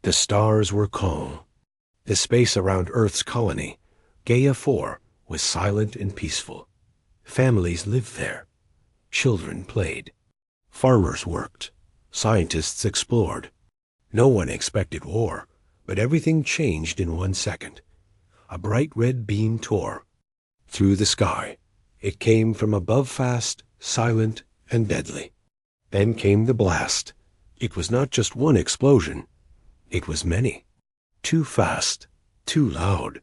The stars were calm. The space around Earth's colony, Gaia 4, was silent and peaceful. Families lived there. Children played. Farmers worked. Scientists explored. No one expected war, but everything changed in 1 second. A bright red beam tore through the sky. It came from above fast, silent, and deadly. Then came the blast. It was not just one explosion. It was many. Too fast, too loud.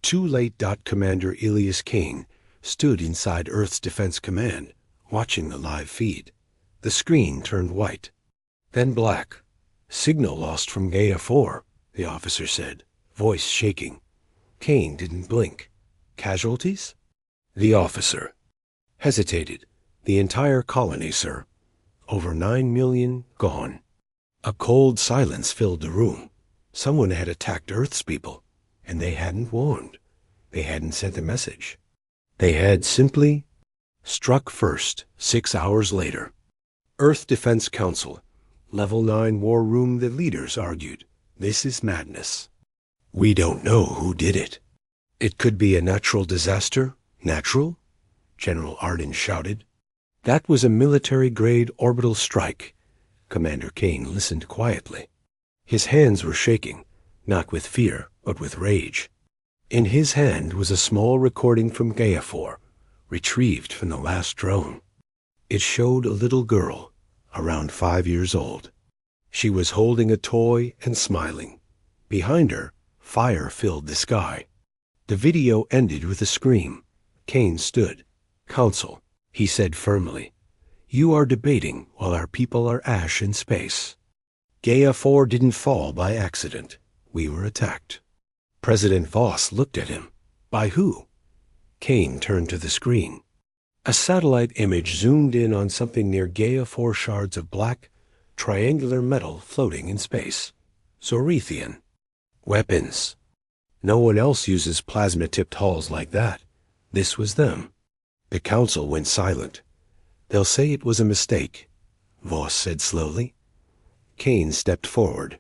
Too late. Commander Elias Kane stood inside Earth's Defense Command, watching the live feed. The screen turned white, then black. Signal lost from Gaia 4, the officer said, voice shaking. Kane didn't blink. Casualties? The officer hesitated. The entire colony, sir. Over 9 million gone. A cold silence filled the room. Someone had attacked Earth's people, and they hadn't warned. They hadn't sent a message. They had simply struck first 6 hours later. Earth Defense Council, Level 9 War Room, the leaders argued. This is madness. We don't know who did it. It could be a natural disaster. Natural? General Arden shouted. That was a military-grade orbital strike. Commander Kane listened quietly. His hands were shaking, not with fear, but with rage. In his hand was a small recording from Gaia 4, retrieved from the last drone. It showed a little girl, around 5 years old. She was holding a toy and smiling. Behind her, fire filled the sky. The video ended with a scream. Kane stood. Council, he said firmly. You are debating while our people are ash in space. Gaia 4 didn't fall by accident. We were attacked. President Voss looked at him. By who? Kane turned to the screen. A satellite image zoomed in on something near Gaia 4 shards of black, triangular metal floating in space. Zorethian. Weapons. No one else uses plasma-tipped hulls like that. This was them. The council went silent. They'll say it was a mistake, Voss said slowly. Kane stepped forward.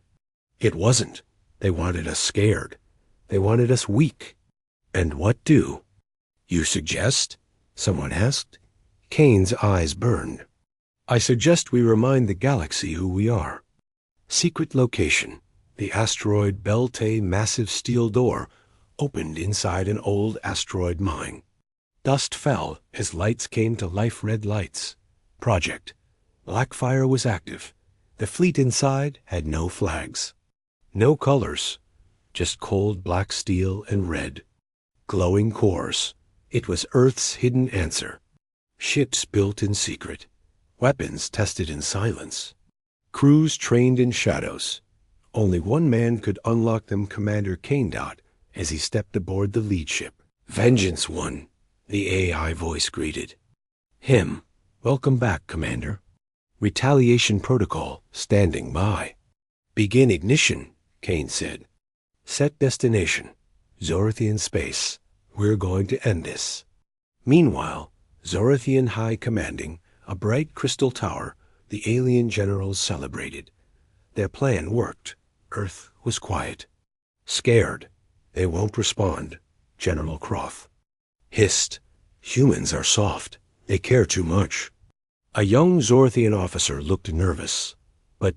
It wasn't. They wanted us scared. They wanted us weak. And what do? You suggest? Someone asked. Kane's eyes burned. I suggest we remind the galaxy who we are. Secret location. The asteroid Belte massive steel door opened inside an old asteroid mine. Dust fell as lights came to life red lights. Project. Blackfire was active. The fleet inside had no flags. No colors. Just cold black steel and red. Glowing cores. It was Earth's hidden answer. Ships built in secret. Weapons tested in silence. Crews trained in shadows. Only one man could unlock them, Commander Kane dot, as he stepped aboard the lead ship. Vengeance One, the AI voice greeted. Him. Welcome back, Commander. Retaliation protocol standing by. Begin ignition, Kane said. Set destination. Zorethian space. We're going to end this. Meanwhile, Zorethian High Commanding, a bright crystal tower, the alien generals celebrated. Their plan worked. Earth was quiet. Scared. They won't respond, General Croft hissed. Humans are soft. They care too much. A young Zorethian officer looked nervous. But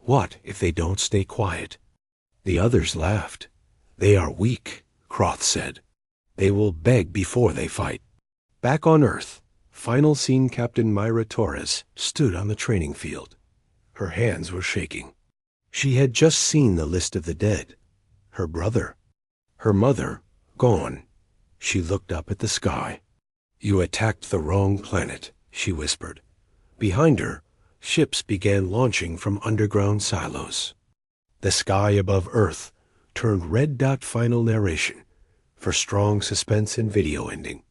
what if they don't stay quiet? The others laughed. They are weak, Croft said. They will beg before they fight. Back on Earth, final scene Captain Myra Torres stood on the training field. Her hands were shaking. She had just seen the list of the dead. Her brother. Her mother, gone. She looked up at the sky. You attacked the wrong planet, she whispered. Behind her, ships began launching from underground silos. The sky above Earth turned red. Final narration for strong suspense and video ending.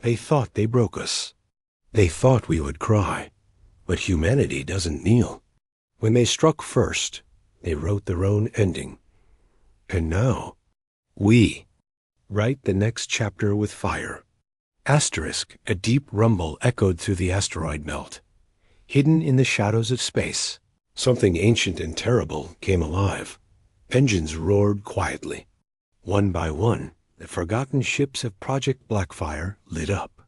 They thought they broke us. They thought we would cry. But humanity doesn't kneel. When they struck first, they wrote their own ending. And now, we write the next chapter with fire. Asterisk, a deep rumble echoed through the asteroid belt. Hidden in the shadows of space, Something ancient and terrible came alive. Engines roared quietly. One by one, the forgotten ships of Project Blackfire lit up.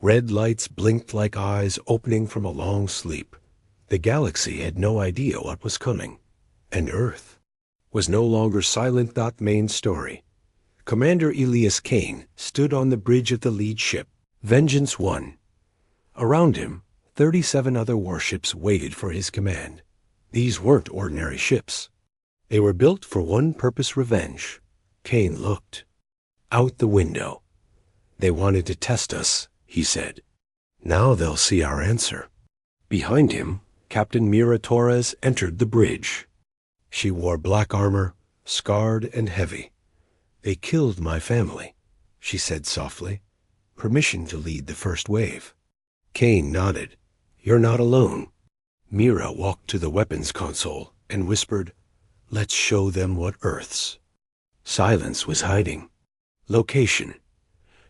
Red lights blinked like eyes opening from a long sleep. The galaxy had no idea what was coming, and Earth was no longer silent. Main story. Commander Elias Kane stood on the bridge of the lead ship, Vengeance 1. Around him, 37 other warships waited for his command. These weren't ordinary ships. They were built for one purpose: revenge. Kane looked out the window. They wanted to test us, he said. Now they'll see our answer. Behind him, Captain Mira Torres entered the bridge. She wore black armor, scarred and heavy. They killed my family, she said softly. Permission to lead the first wave. Kane nodded. You're not alone. Mira walked to the weapons console and whispered, let's show them what Earth's. Silence was hiding. Location.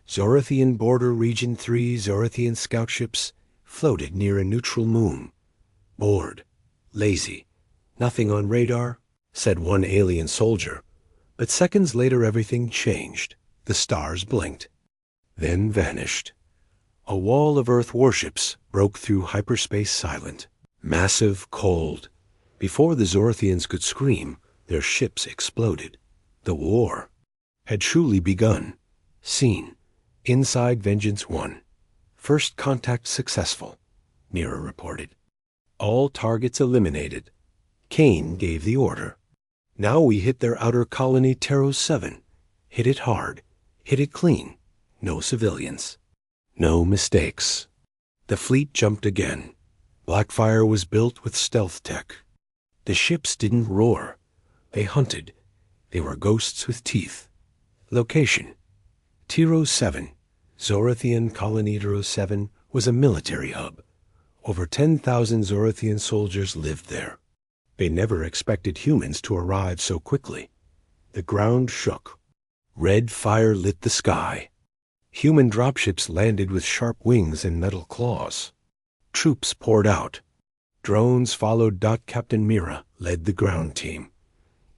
Zorathian Border Region 3 Zorathian scout ships floated near a neutral moon. Bored. Lazy. Nothing on radar, said one alien soldier. But seconds later everything changed. The stars blinked, then vanished. A wall of Earth warships broke through hyperspace silent. Massive, cold. Before the Zorathians could scream, their ships exploded. The war had truly begun. Seen. Inside Vengeance 1. First contact successful, Mira reported. All targets eliminated. Kane gave the order. Now we hit their outer colony Taros 7. Hit it hard. Hit it clean. No civilians. No mistakes. The fleet jumped again. Blackfire was built with stealth tech. The ships didn't roar. They hunted. They were ghosts with teeth. Location. Taros 7. Zorathian Colony Taros 7 was a military hub. Over 10,000 Zorathian soldiers lived there. They never expected humans to arrive so quickly. The ground shook. Red fire lit the sky. Human dropships landed with sharp wings and metal claws. Troops poured out. Drones followed. Captain Mira led the ground team.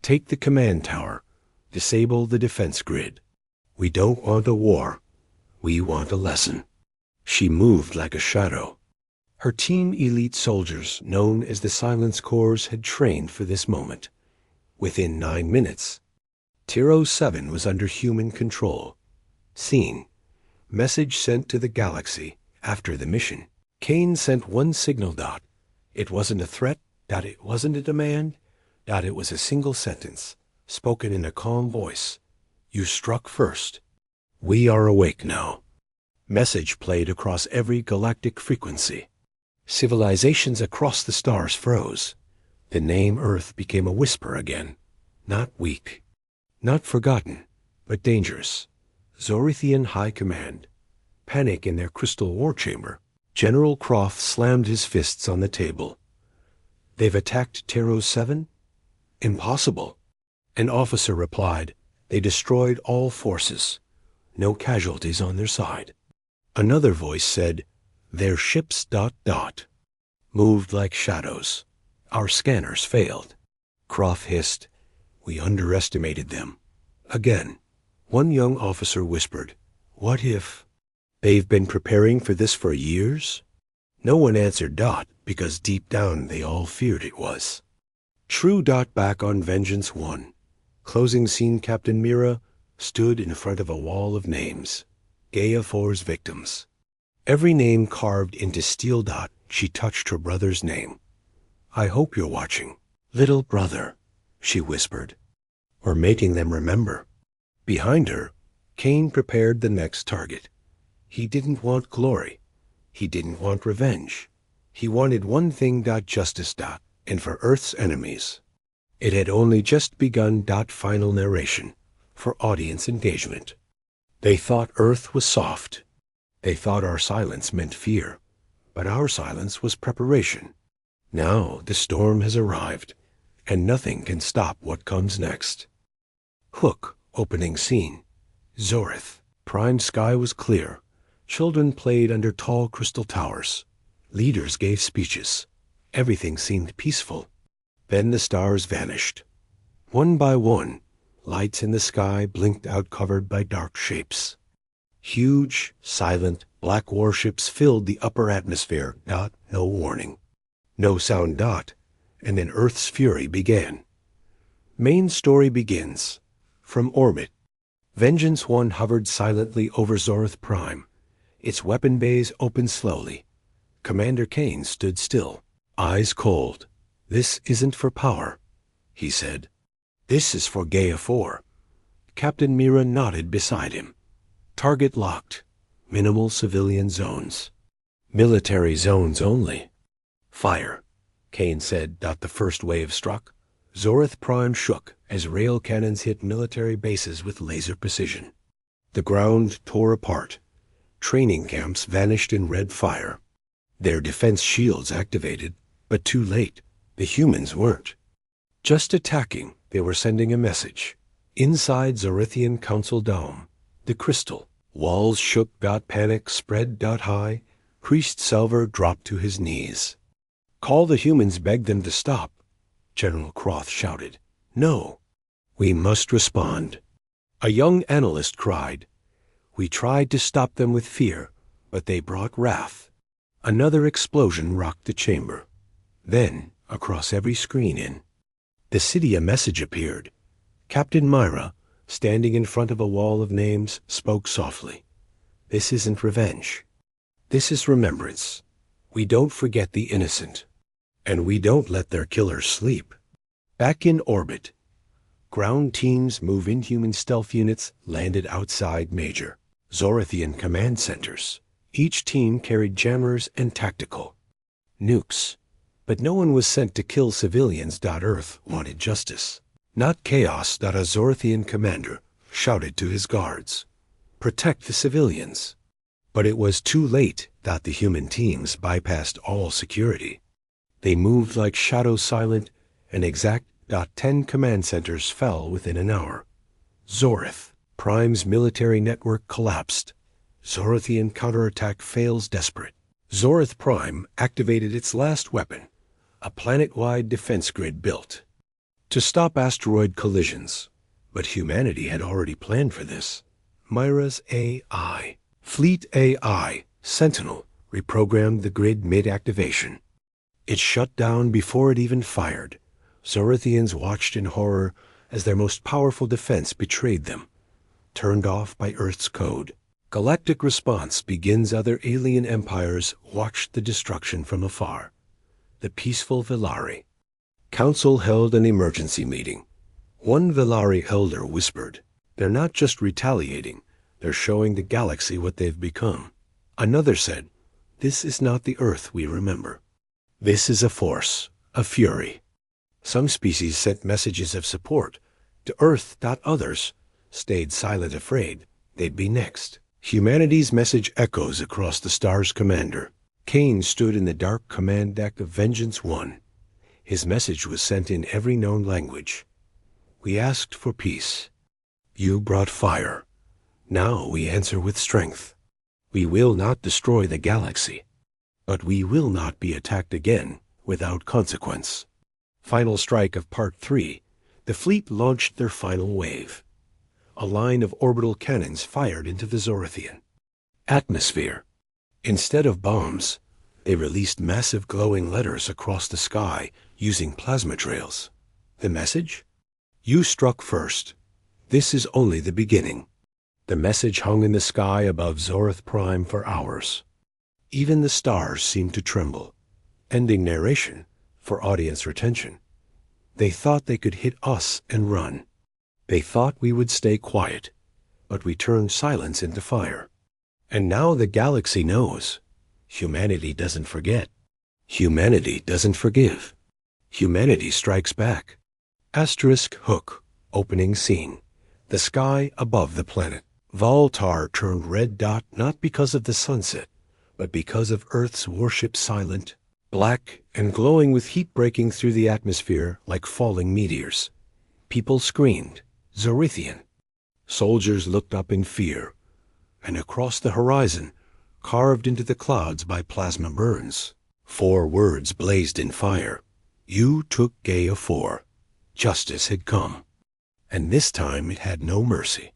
Take the command tower. Disable the defense grid. We don't want a war. We want a lesson. She moved like a shadow. Her team elite soldiers, known as the Silence Corps, had trained for this moment. Within 9 minutes, Taros 7 was under human control. Seen. Message sent to the galaxy after the mission. Kane sent one signal. It wasn't a threat. It wasn't a demand. It was a single sentence, spoken in a calm voice. You struck first. We are awake now. Message played across every galactic frequency. Civilizations across the stars froze. The name Earth became a whisper again. Not weak. Not forgotten, but dangerous. Zorathian High Command. Panic in their crystal war chamber. General Croft slammed his fists on the table. They've attacked Taros 7? Impossible. An officer replied, they destroyed all forces. No casualties on their side. Another voice said, their ships ... moved like shadows. Our scanners failed. Croft hissed, we underestimated them. Again, one young officer whispered, what if they've been preparing for this for years? No one answered because deep down they all feared it was. True. Back on Vengeance 1. Closing scene. Captain Mira stood in front of a wall of names. Gaia 4's victims. Every name carved into steel. She touched her brother's name. I hope you're watching. Little brother, she whispered. We're making them remember. Behind her, Kane prepared the next target. He didn't want glory. He didn't want revenge. He wanted one thing. Justice. And for Earth's enemies. It had only just begun. Final narration. For audience engagement. They thought Earth was soft. They thought our silence meant fear. But our silence was preparation. Now the storm has arrived, and nothing can stop what comes next. Hook. Opening scene. Zorith. Prime sky was clear. Children played under tall crystal towers. Leaders gave speeches. Everything seemed peaceful. Then the stars vanished. One by one, lights in the sky blinked out covered by dark shapes. Huge, silent, black warships filled the upper atmosphere. No warning. No sound. And then Earth's fury began. Main story begins. From orbit. Vengeance 1 hovered silently over Zorith Prime. Its weapon bays opened slowly. Commander Kane stood still, eyes cold. "This isn't for power," he said. "This is for Gaia 4. Captain Mira nodded beside him. Target locked. Minimal civilian zones. Military zones only. Fire, Kane said. The first wave struck. Zorith Prime shook as rail cannons hit military bases with laser precision. The ground tore apart. Training camps vanished in red fire. Their defense shields activated, but too late. The humans weren't just attacking, they were sending a message. Inside Zorithian Council Dome, the crystal, walls shook. Panic spread. High. Priest Selver dropped to his knees. "Call the humans, beg them to stop," General Croth shouted. "No, we must respond." A young analyst cried. "We tried to stop them with fear, but they brought wrath." Another explosion rocked the chamber. Then, across every screen in the city, a message appeared. Captain Myra, standing in front of a wall of names, spoke softly. "This isn't revenge. This is remembrance. We don't forget the innocent. And we don't let their killers sleep." Back in orbit. Ground teams move inhuman stealth units landed outside major Zorithian command centers. Each team carried jammers and tactical nukes. But no one was sent to kill civilians. Earth wanted justice, not chaos. A Zorithian commander shouted to his guards, "Protect the civilians." But it was too late. The human teams bypassed all security. They moved like shadows, silent and exact. 10 command centers fell within an hour. Zorith Prime's military network collapsed. Zorithian counterattack fails desperate. Zorith Prime activated its last weapon, a planet-wide defense grid built to stop asteroid collisions. But humanity had already planned for this. Myra's AI, Fleet AI, Sentinel, reprogrammed the grid mid-activation. It shut down before it even fired. Zorithians watched in horror as their most powerful defense betrayed them, turned off by Earth's code. Galactic response begins. Other alien empires watched the destruction from afar. The peaceful Villari. Council held an emergency meeting. One Villari elder whispered, "They're not just retaliating, they're showing the galaxy what they've become." Another said, "This is not the Earth we remember. This is a force, a fury." Some species sent messages of support to Earth. Others stayed silent, afraid they'd be next. Humanity's message echoes across the stars. Commander Kane stood in the dark command deck of Vengeance 1. His message was sent in every known language. "We asked for peace. You brought fire. Now we answer with strength. We will not destroy the galaxy, but we will not be attacked again without consequence." Final strike of Part 3. The fleet launched their final wave. A line of orbital cannons fired into the Zorithian atmosphere. Instead of bombs, they released massive glowing letters across the sky using plasma trails. The message? "You struck first. This is only the beginning." The message hung in the sky above Zorith Prime for hours. Even the stars seemed to tremble. Ending narration for audience retention. They thought they could hit us and run. They thought we would stay quiet, but we turned silence into fire. And now the galaxy knows. Humanity doesn't forget. Humanity doesn't forgive. Humanity strikes back. Hook, opening scene. The sky above the planet. Voltar turned red. Not because of the sunset, but because of Earth's warship silent, black and glowing with heat breaking through the atmosphere like falling meteors. People screamed, "Zorithian." Soldiers looked up in fear, and across the horizon, carved into the clouds by plasma burns, 4 words blazed in fire. You took Gaia 4. Justice had come. And this time it had no mercy.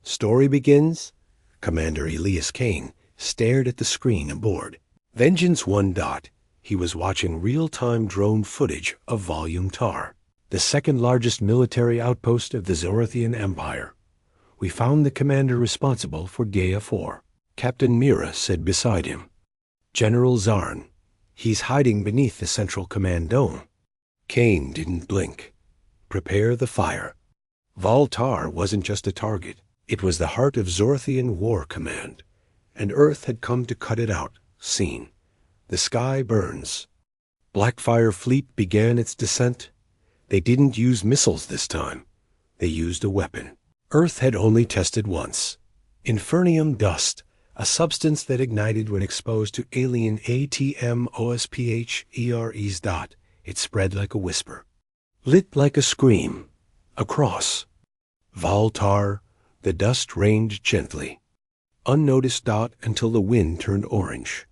Story begins. Commander Elias Kane stared at the screen aboard. Vengeance 1. He was watching real-time drone footage of Volume Tar, the second largest military outpost of the Zorathian Empire. We found the commander responsible for Gaia 4. Captain Mira said beside him. General Zarn. He's hiding beneath the Central Command Dome. Kane didn't blink. Prepare the fire. Voltar wasn't just a target. It was the heart of Zorathian War Command. And Earth had come to cut it out. Scene. The sky burns. Blackfire Fleet began its descent. They didn't use missiles this time. They used a weapon. Earth had only tested once. Infernium dust, a substance that ignited when exposed to alien ATM-OSPH-EREs. It spread like a whisper. Lit like a scream. A cross. Voltar, the dust rained gently. Unnoticed until the wind turned orange.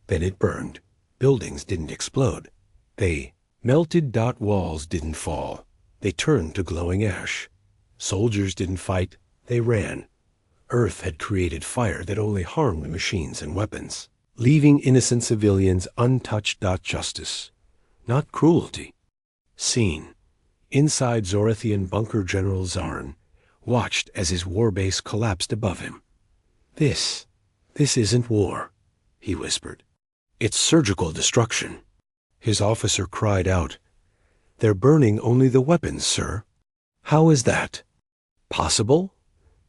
Then it burned. Buildings didn't explode. They melted. Walls didn't fall. They turned to glowing ash. Soldiers didn't fight. They ran. Earth had created fire that only harmed machines and weapons, leaving innocent civilians untouched. Justice, not cruelty. Scene. Inside Zorathian bunker, General Zarn watched as his warbase collapsed above him. This isn't war, he whispered. It's surgical destruction. His officer cried out. They're burning only the weapons, sir. How is that possible?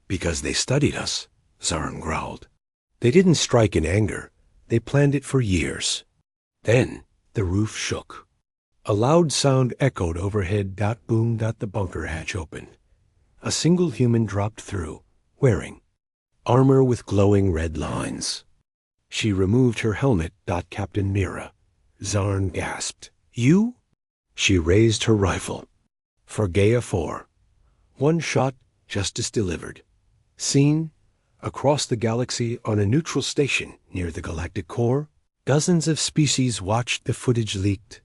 Because they studied us, Zarn growled. They didn't strike in anger. They planned it for years. Then the roof shook. A loud sound echoed overhead. Boom. The bunker hatch opened. A single human dropped through, wearing armor with glowing red lines. She removed her helmet. Captain Mira. Zarn gasped. You? She raised her rifle. For Gaia 4. One shot, justice delivered. Scene. Across the galaxy on a neutral station near the galactic core, dozens of species watched. The footage leaked.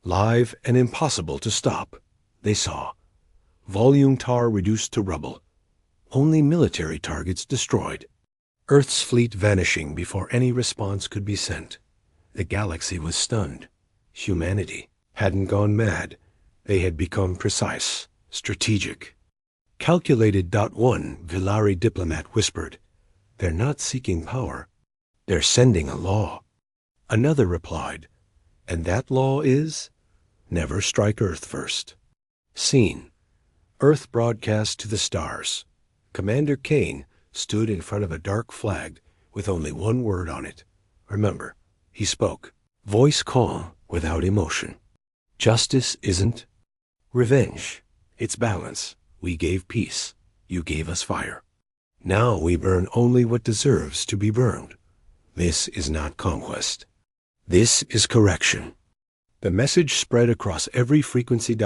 Live and impossible to stop. They saw. Volume Tar reduced to rubble. Only military targets destroyed. Earth's fleet vanishing before any response could be sent. The galaxy was stunned. Humanity hadn't gone mad. They had become precise, strategic. Calculated. One Vilari diplomat whispered. They're not seeking power. They're sending a law. Another replied. And that law is? Never strike Earth first. Scene. Earth broadcast to the stars. Commander Kane stood in front of a dark flag with only one word on it. Remember, he spoke. Voice calm, without emotion. Justice isn't revenge. It's balance. We gave peace. You gave us fire. Now we burn only what deserves to be burned. This is not conquest. This is correction. The message spread across every frequency.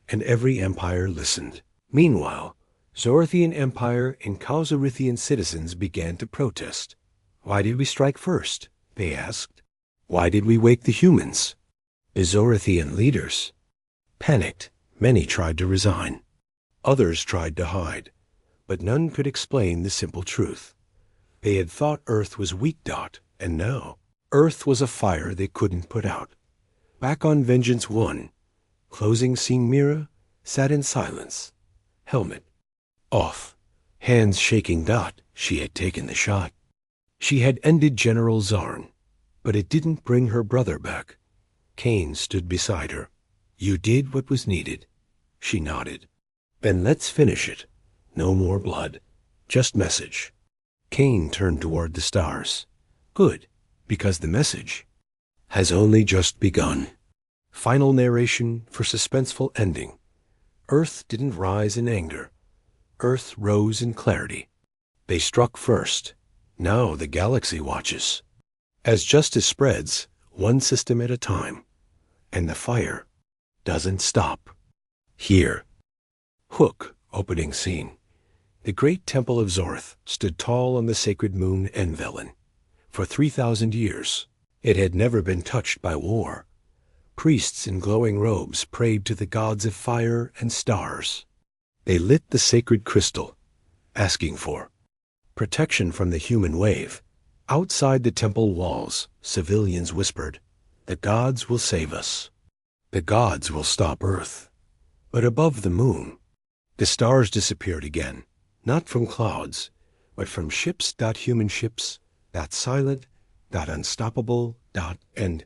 And every empire listened. Meanwhile, Zorathian Empire and Kausarithian citizens began to protest. Why did we strike first? They asked. Why did we wake the humans? The Zorathian leaders panicked. Many tried to resign. Others tried to hide, but none could explain the simple truth. They had thought Earth was weak. And now Earth was a fire they couldn't put out. Back on Vengeance 1, closing scene. Mira sat in silence. Helmet off. Hands shaking. She had taken the shot. She had ended General Zarn, but it didn't bring her brother back. Kane stood beside her. You did what was needed. She nodded. Then let's finish it. No more blood. Just message. Kane turned toward the stars. Good, because the message has only just begun. Final narration for suspenseful ending. Earth didn't rise in anger. Earth rose in clarity. They struck first. Now the galaxy watches. As justice spreads, one system at a time. And the fire doesn't stop. Here. Hook, opening scene. The great temple of Zorth stood tall on the sacred moon Envelen. For 3,000 years, It had never been touched by war. Priests in glowing robes prayed to the gods of fire and stars. They lit the sacred crystal, asking for protection from the human wave. Outside the temple walls, civilians whispered, "The gods will save us. The gods will stop Earth." But above the moon, the stars disappeared again, not from clouds, but from ships. Human ships, silent, unstoppable, and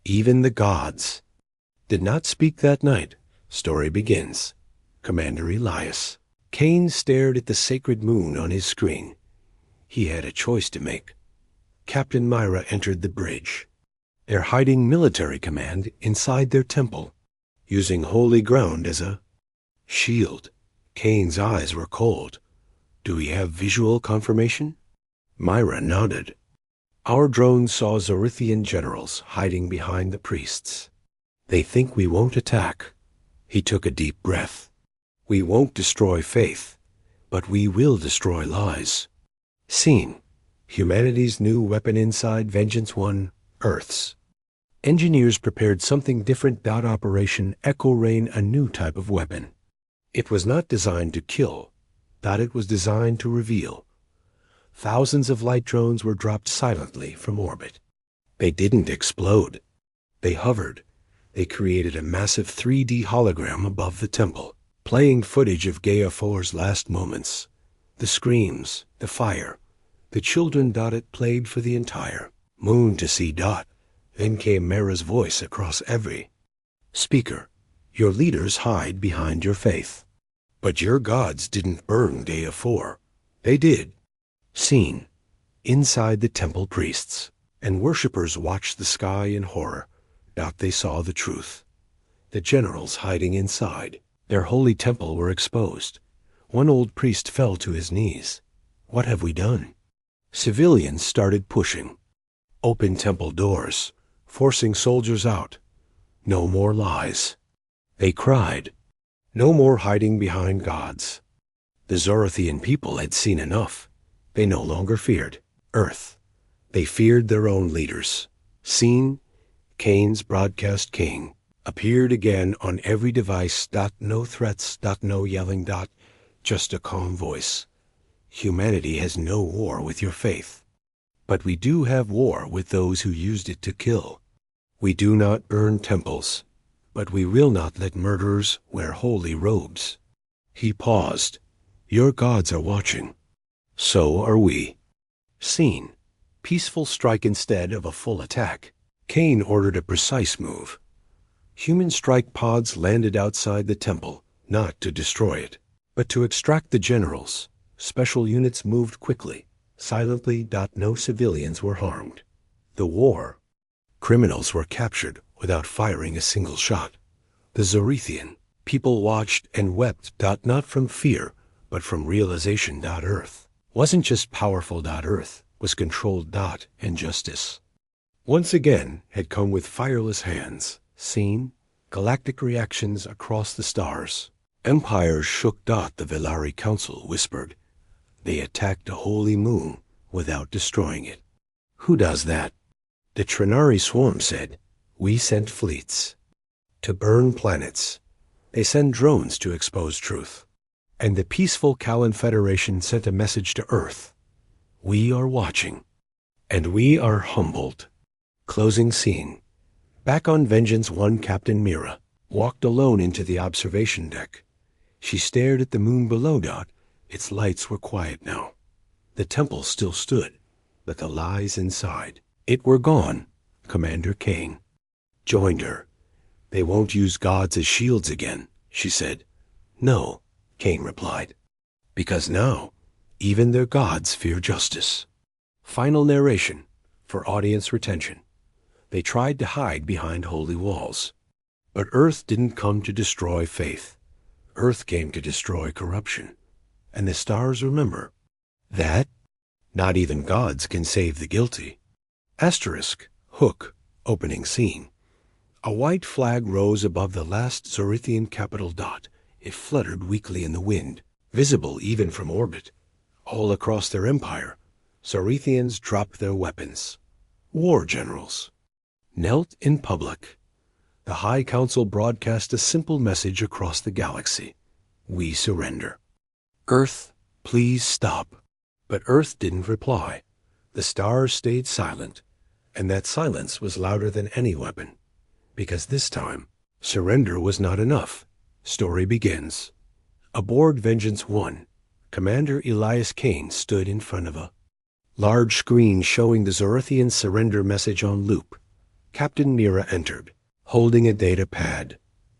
even the gods did not speak that night. Story begins. Commander Elias. Kane stared at the sacred moon on his screen. He had a choice to make. Captain Myra entered the bridge. They're hiding military command inside their temple, using holy ground as a shield. Kane's eyes were cold. "Do we have visual confirmation?" Myra nodded. "Our drones saw Zorithian generals hiding behind the priests. They think we won't attack." He took a deep breath. "We won't destroy faith, but we will destroy lies." Scene. Humanity's new weapon inside Vengeance 1, Earth's. Engineers prepared something different. Operation Echo Rain, a new type of weapon. It was not designed to kill, it was designed to reveal. Thousands of light drones were dropped silently from orbit. They didn't explode. They hovered. They created a massive 3D hologram above the temple, playing footage of Gaia 4's last moments. The screams, the fire, the children. It played for the entire moon to see. Then came Mara's voice across every speaker. "Your leaders hide behind your faith. But your gods didn't burn Gaia 4. They did." Scene. Inside the temple, priests and worshippers watched the sky in horror. They saw the truth. The generals hiding inside their holy temple were exposed. One old priest fell to his knees. "What have we done?" Civilians started pushing open temple doors, forcing soldiers out. "No more lies," they cried. "No more hiding behind gods." The Zorithian people had seen enough. They no longer feared Earth. They feared their own leaders. Scene. Kane's broadcast king appeared again on every device. No threats. No yelling. Just a calm voice. "Humanity has no war with your faith. But we do have war with those who used it to kill. We do not burn temples, but we will not let murderers wear holy robes." He paused. "Your gods are watching. So are we." Scene. Peaceful strike instead of a full attack. Kane ordered a precise move. Human strike pods landed outside the temple, not to destroy it, but to extract the generals. Special units moved quickly, silently. No civilians were harmed. The war. Criminals were captured without firing a single shot. The Zorithian people watched and wept. Not from fear, but from realization. Earth wasn't just powerful. Earth was controlled. And justice once again had come with fireless hands. Scene. Galactic reactions across the stars. Empires shook. The Velari Council whispered. They attacked a holy moon without destroying it. Who does that? The Trinari Swarm said. We sent fleets to burn planets. They send drones to expose truth. And the peaceful Kalan Federation sent a message to Earth. We are watching. And we are humbled. Closing scene. Back on Vengeance 1, Captain Mira walked alone into the observation deck. She stared at the moon below. Its lights were quiet now. The temple still stood, but the lies inside it were gone. Commander Kane joined her. They won't use gods as shields again, she said. No, Kane replied, because now even their gods fear justice. Final narration for audience retention. They tried to hide behind holy walls. But Earth didn't come to destroy faith. Earth came to destroy corruption. And the stars remember that not even gods can save the guilty. Asterisk, hook, opening scene. A white flag rose above the last Zorithian capital. It fluttered weakly in the wind, visible even from orbit. All across their empire, Zorithians dropped their weapons. war generals, knelt in public. The High Council broadcast a simple message across the galaxy. We surrender. Earth, please stop. But Earth didn't reply. The stars stayed silent, and that silence was louder than any weapon. Because this time, surrender was not enough. Story begins. Aboard Vengeance 1, Commander Elias Kane stood in front of a large screen showing the Zorathian surrender message on loop. Captain Mira entered, holding a data pad.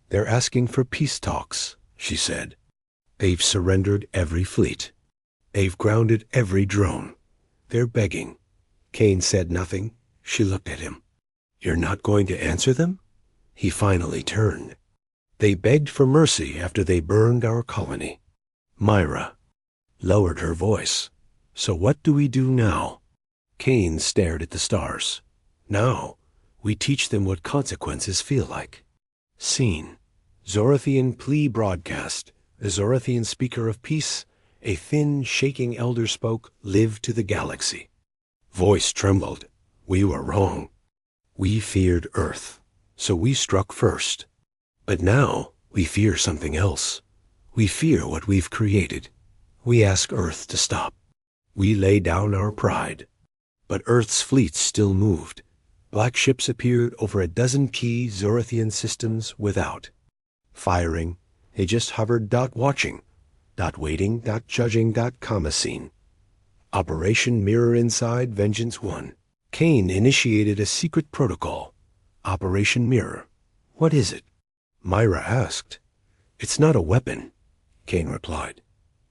They're asking for peace talks, she said. They've surrendered every fleet. They've grounded every drone. They're begging. Kane said nothing. She looked at him. You're not going to answer them? He finally turned. They begged for mercy after they burned our colony. Myra lowered her voice. So what do we do now? Kane stared at the stars. Now, we teach them what consequences feel like. Scene. Zorathian plea broadcast. The Zorathian speaker of peace, a thin, shaking elder spoke, "Live to the galaxy." Voice trembled. We were wrong. We feared Earth, so we struck first. But now we fear something else. We fear what we've created. We ask Earth to stop. We lay down our pride. But Earth's fleets still moved. Black ships appeared over a dozen key Zorathian systems without. Firing, they just hovered, watching, waiting, judging, scene. Operation Mirror inside Vengeance 1. Kane initiated a secret protocol. Operation Mirror. What is it? Myra asked. It's not a weapon, Kane replied.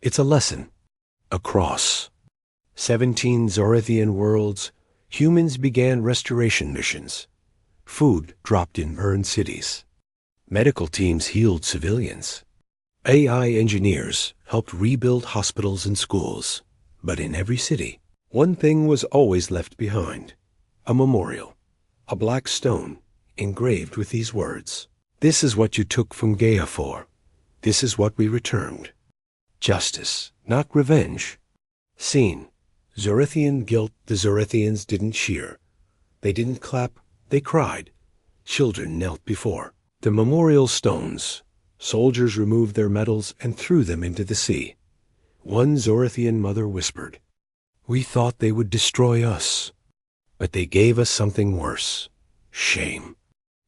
It's a lesson. Across 17 Zorathian worlds, humans began restoration missions. Food dropped in burned cities. Medical teams healed civilians. AI engineers helped rebuild hospitals and schools. But in every city, one thing was always left behind. A memorial. A black stone engraved with these words. This is what you took from Gaia for. This is what we returned. Justice, not revenge. Scene. Zorathian guilt. The Zorathians didn't cheer. They didn't clap. They cried. Children knelt before the memorial stones. Soldiers removed their medals and threw them into the sea. One Zorathian mother whispered, "We thought they would destroy us, but they gave us something worse. Shame."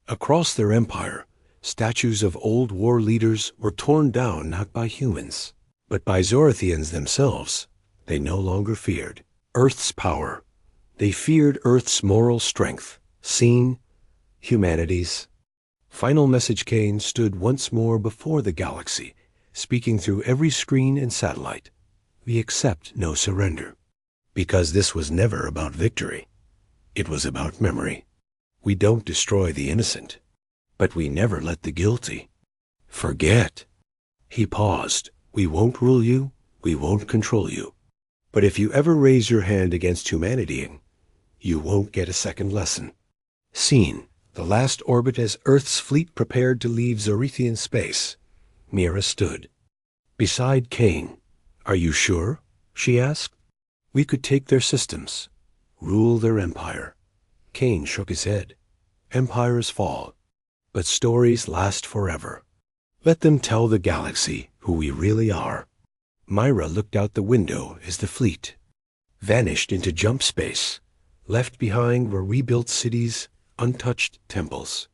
Across their empire, statues of old war leaders were torn down not by humans, but by Zorathians themselves. They no longer feared Earth's power. They feared Earth's moral strength. Scene. Humanity's. Final message. Kane stood once more before the galaxy, speaking through every screen and satellite. We accept no surrender. Because this was never about victory. It was about memory. We don't destroy the innocent, but we never let the guilty forget. He paused. We won't rule you. We won't control you. But if you ever raise your hand against humanity, you won't get a second lesson. Scene. The last orbit as Earth's fleet prepared to leave Zorathian space. Mira stood beside Kane. Are you sure? She asked. We could take their systems, rule their empire. Kane shook his head. Empires fall, but stories last forever. Let them tell the galaxy who we really are. Myra looked out the window as the fleet vanished into jump space. Left behind were rebuilt cities, untouched temples,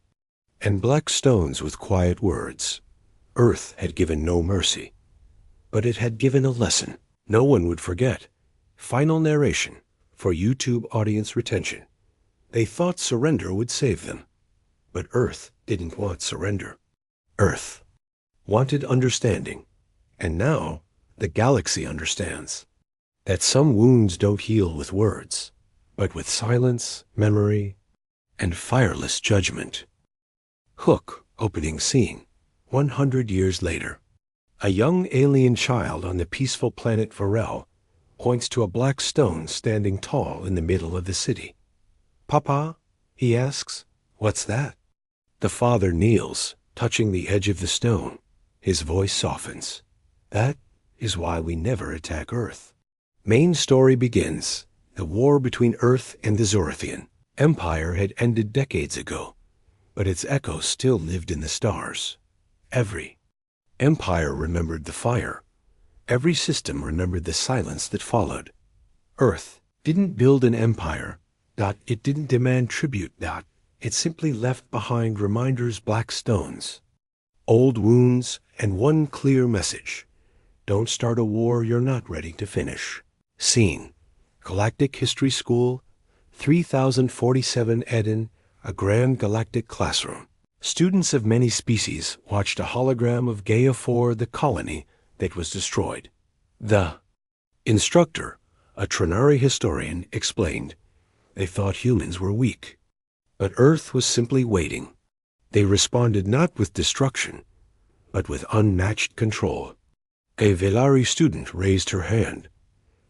and black stones with quiet words. Earth had given no mercy, but it had given a lesson no one would forget. Final narration for YouTube audience retention. They thought surrender would save them, but Earth didn't want surrender. Earth wanted understanding, and now the galaxy understands that some wounds don't heal with words, but with silence, memory, and fireless judgment. Hook. Opening scene. 100 years later. A young alien child on the peaceful planet Varel points to a black stone standing tall in the middle of the city. Papa, he asks, what's that? The father kneels, touching the edge of the stone. His voice softens. That is why we never attack Earth. Main story begins. The war between Earth and the Zorathian. Empire had ended decades ago, but its echo still lived in the stars. Every empire remembered the fire. Every system remembered the silence that followed. Earth didn't build an empire. It didn't demand tribute. It simply left behind reminders, black stones, old wounds, and one clear message. Don't start a war you're not ready to finish. Scene: Galactic History School, 3047 Eden, a grand galactic classroom. Students of many species watched a hologram of Gaia 4, the colony that was destroyed. The instructor, a Trinari historian, explained, they thought humans were weak, but Earth was simply waiting. They responded not with destruction, but with unmatched control. A Velari student raised her hand.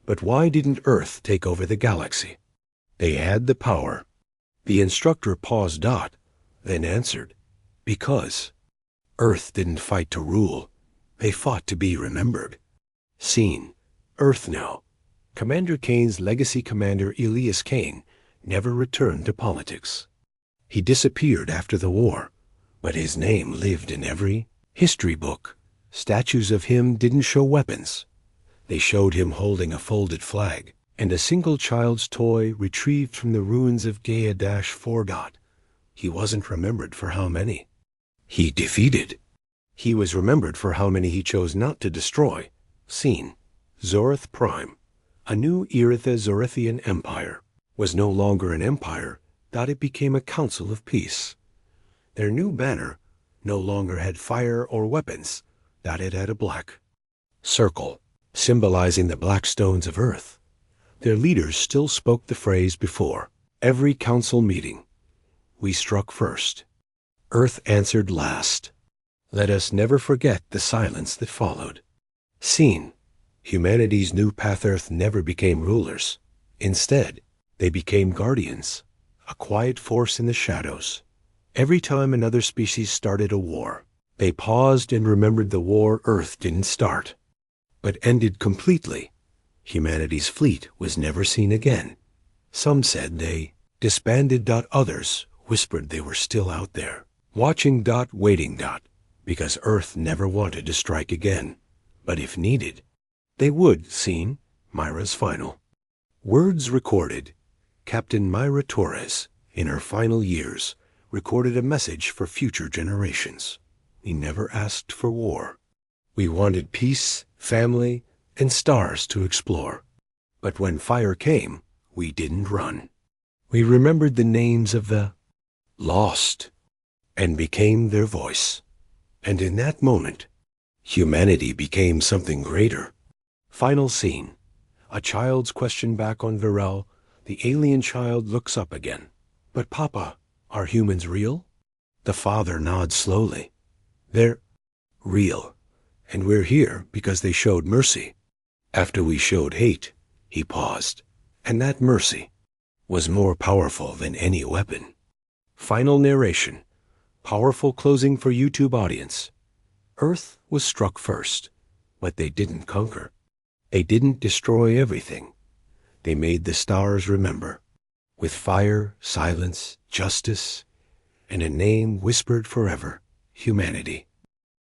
But why didn't Earth take over the galaxy? They had the power. The instructor paused, then answered, because Earth didn't fight to rule. They fought to be remembered. Scene: Earth now. Commander Kane's legacy commander Elias Kane never returned to politics. He disappeared after the war, but his name lived in every history book. Statues of him didn't show weapons. They showed him holding a folded flag and a single child's toy retrieved from the ruins of Gaia-4. He wasn't remembered for how many he defeated. He was remembered for how many he chose not to destroy. Scene: Zorith Prime. A new Eritha Zorithian empire was no longer an empire. It became a council of peace. Their new banner no longer had fire or weapons. It had a black circle, symbolizing the black stones of Earth. Their leaders still spoke the phrase before every council meeting. We struck first. Earth answered last. Let us never forget the silence that followed. Scene: Humanity's new path. Earth never became rulers. Instead, they became guardians, a quiet force in the shadows. Every time another species started a war, they paused and remembered the war Earth didn't start, but ended completely. Humanity's fleet was never seen again. Some said they disbanded. Others whispered they were still out there, watching. Waiting. Because Earth never wanted to strike again. But if needed, they would. Scene: Myra's final words recorded. Captain Myra Torres, in her final years, recorded a message for future generations. We never asked for war. We wanted peace, family, and stars to explore. But when fire came, we didn't run. We remembered the names of the lost and became their voice. And in that moment, humanity became something greater. Final scene: a child's question back on Virel. The alien child looks up again. But Papa, are humans real? The father nods slowly. They're real, and we're here because they showed mercy. After we showed hate, he paused, and that mercy was more powerful than any weapon. Final narration. Powerful closing for YouTube audience. Earth was struck first, but they didn't conquer. They didn't destroy everything. They made the stars remember, with fire, silence, justice, and a name whispered forever: humanity.